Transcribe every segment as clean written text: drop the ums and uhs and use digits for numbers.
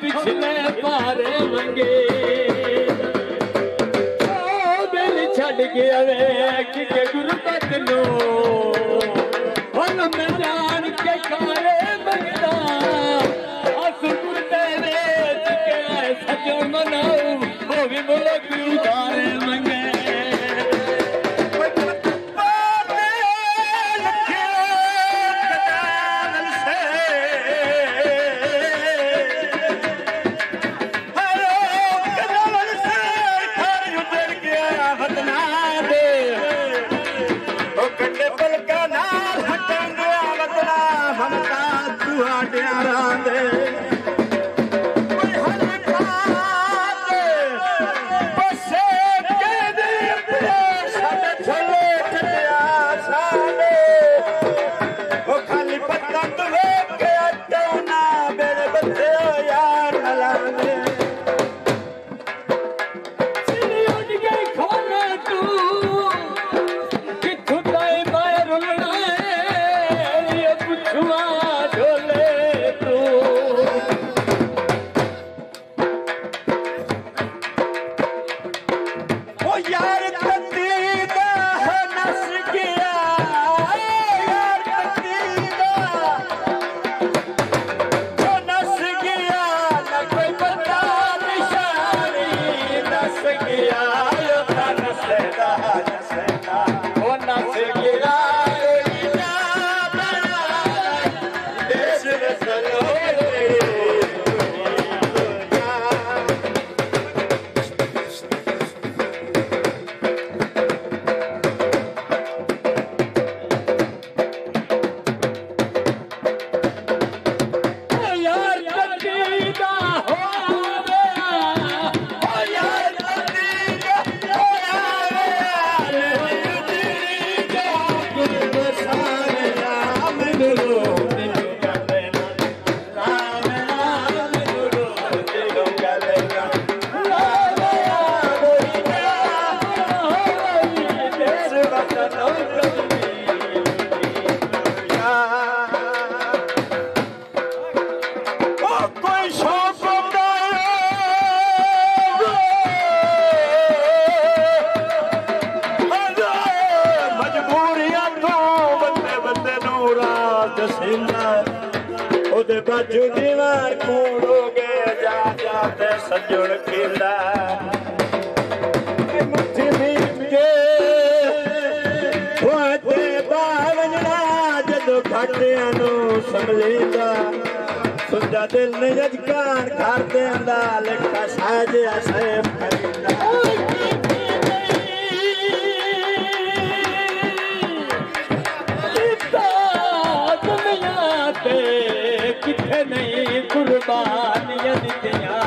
पिछले पारे मंगे दिल छड़ गया वे कि गुरबत लो मैं जान के कारे मंगदा अस गुरदे वेच के सजो मनाऊ वो भी मुल्क उधारे मंगे बाजू दीवार कूड़ोगे जा जाते सजोड़ किला मुट्ठी बीच के होते बावजना जदों घाटियां नू संभलींदा सुझा दिल ने जजकार घर देंदा लिखा साजे असेब करींदा नहीं कुर्बानियां दितियां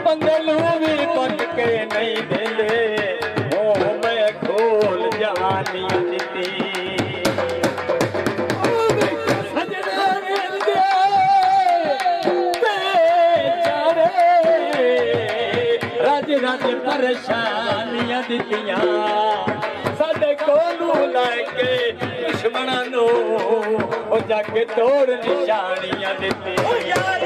पंगलू भी पक के नहीं दिले ओ मैं खोल जवानियां दिती सजना बेचारे राज राज परेशानियां दितियां साडे कोलू लैके दुश्मनां नू ओ जाके तोड़ निशानियां देती यार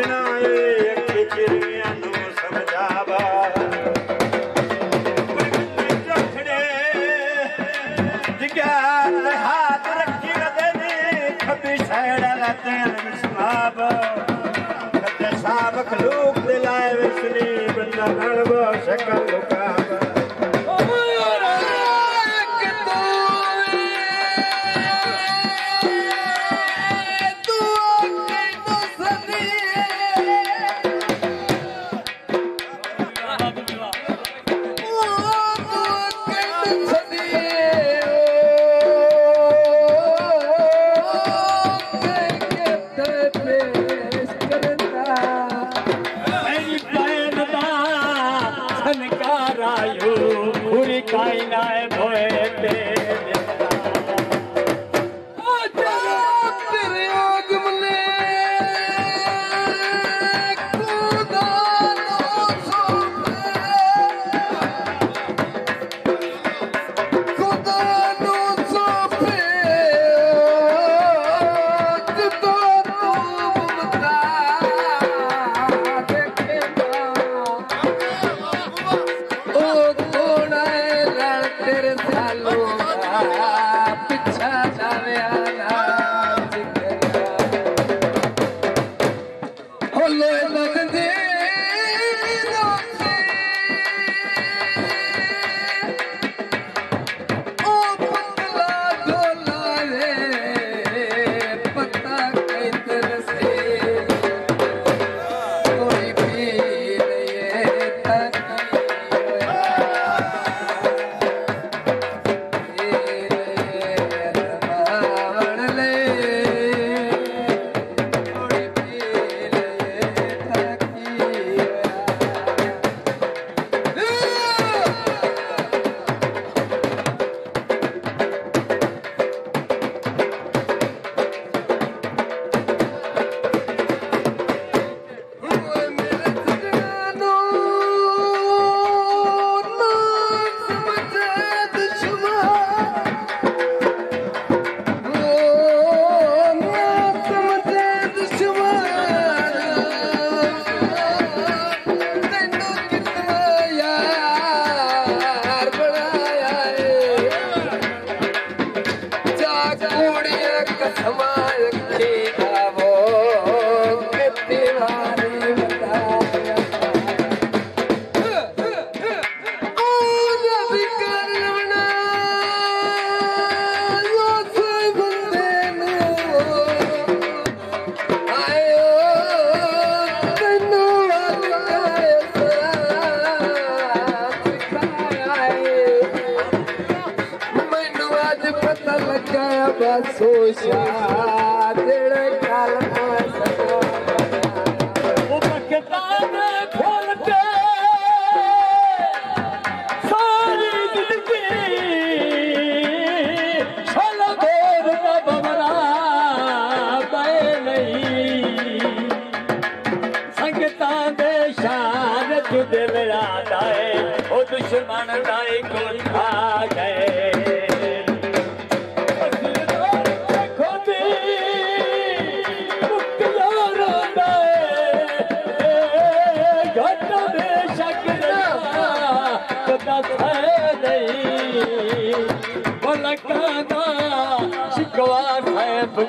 समझना है अखी चिड़िया नू समझावा चौखड़े जिगर हाथ रखी रदे खबी साइड तेल विस्माब कदे साब खलूक दिलाए विसली बंदा गणबो शकल लुकाब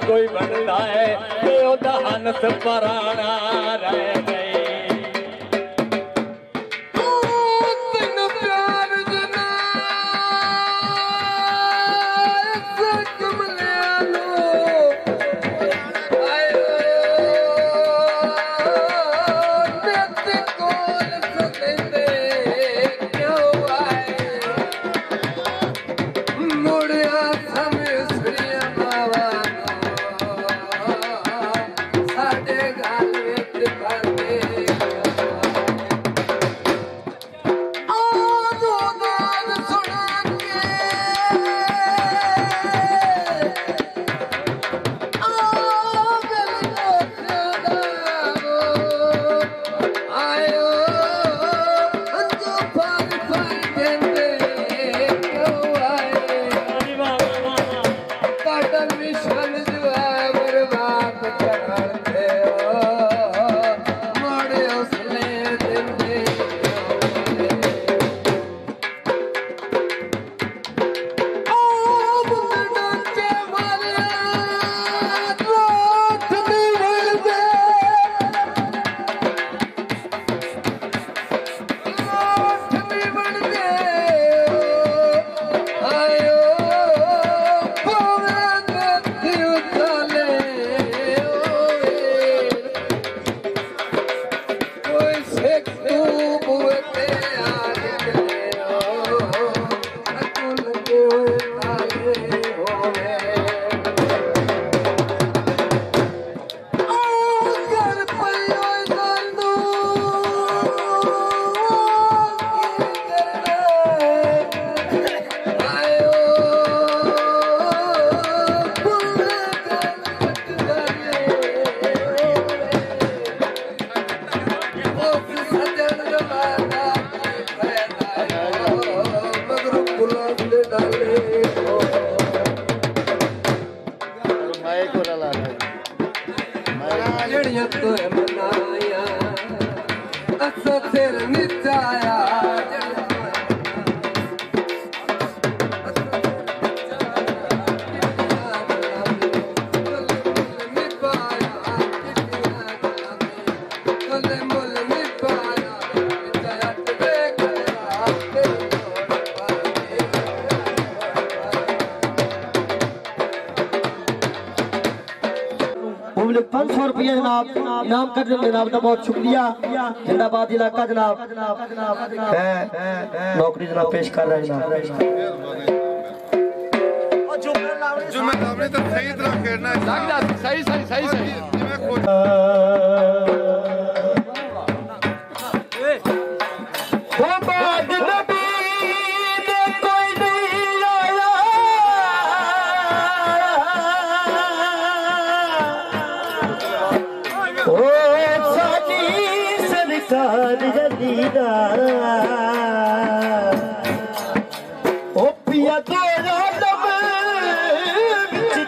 कोई बनता है तो दहन से पराना रह गई गाल में पब्लिक 500 रुपया जनाब इनाम कर रहे जनाब का बहुत शुक्रिया। जिंदाबाद इलाका जनाब नौकरी जनाब पेश कर रहे हैं जनाब। जुम्मे लावनी तो सही तरह खेलना है। सही सही सही सही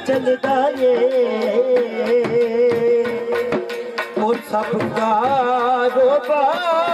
चलदा ये और सबका रोबा